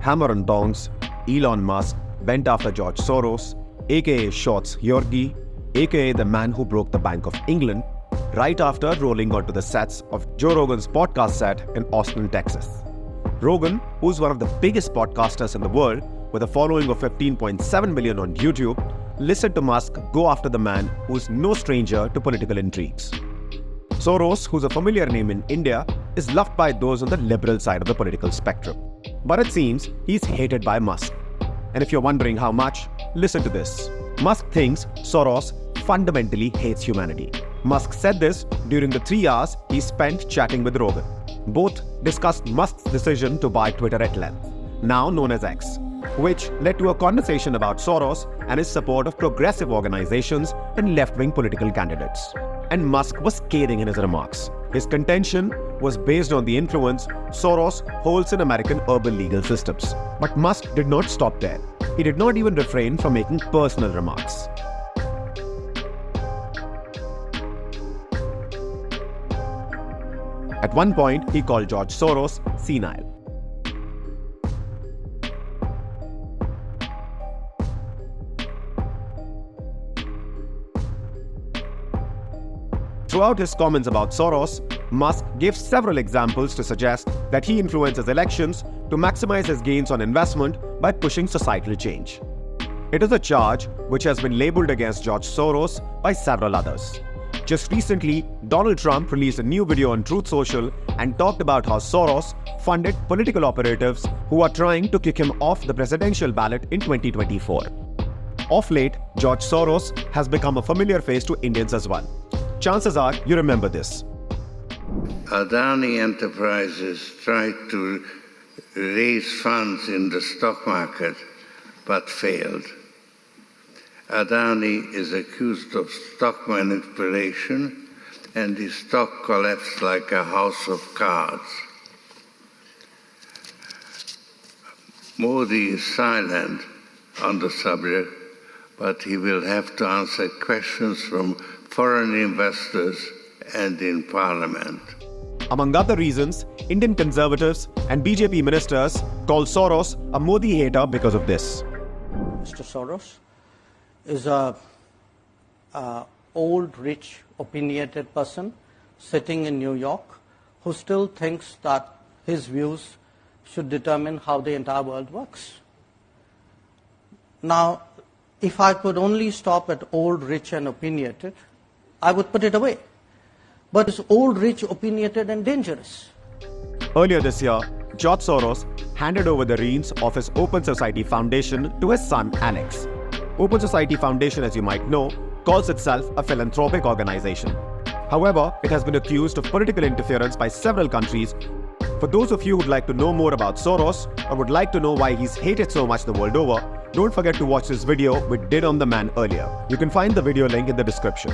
hammer and tongs, Elon Musk went after George Soros, aka Shorts Yorgi, aka the man who broke the Bank of England, right after rolling onto the sets of Joe Rogan's podcast set in Austin, Texas. Rogan, who's one of the biggest podcasters in the world with a following of 15.7 million on YouTube, listened to Musk go after the man who's no stranger to political intrigues. Soros, who's a familiar name in India, is loved by those on the liberal side of the political spectrum. But it seems he's hated by Musk. And if you're wondering how much, listen to this. Musk thinks Soros fundamentally hates humanity. Musk said this during the 3 hours he spent chatting with Rogan. Both discussed Musk's decision to buy Twitter at length, now known as X, which led to a conversation about Soros and his support of progressive organizations and left-wing political candidates. And Musk was scathing in his remarks. His contention was based on the influence Soros holds in American urban legal systems. But Musk did not stop there. He did not even refrain from making personal remarks. At one point, he called George Soros senile. Throughout his comments about Soros, Musk gave several examples to suggest that he influences elections to maximize his gains on investment by pushing societal change. It is a charge which has been labeled against George Soros by several others. Just recently, Donald Trump released a new video on Truth Social and talked about how Soros funded political operatives who are trying to kick him off the presidential ballot in 2024. Of late, George Soros has become a familiar face to Indians as well. Chances are you remember this. Adani Enterprises tried to raise funds in the stock market but failed. Adani is accused of stock manipulation and his stock collapsed like a house of cards. Modi is silent on the subject, but he will have to answer questions from foreign investors and in Parliament. Among other reasons, Indian conservatives and BJP ministers call Soros a Modi hater because of this. Mr. Soros is a old, rich, opinionated person sitting in New York who still thinks that his views should determine how the entire world works. Now, if I could only stop at old, rich and opinionated, I would put it away. But it's old, rich, opinionated and dangerous. Earlier this year, George Soros handed over the reins of his Open Society Foundation to his son Alex. Open Society Foundation, as you might know, calls itself a philanthropic organization. However, it has been accused of political interference by several countries. For those of you who'd like to know more about Soros or would like to know why he's hated so much the world over, don't forget to watch this video we did on the man earlier. You can find the video link in the description.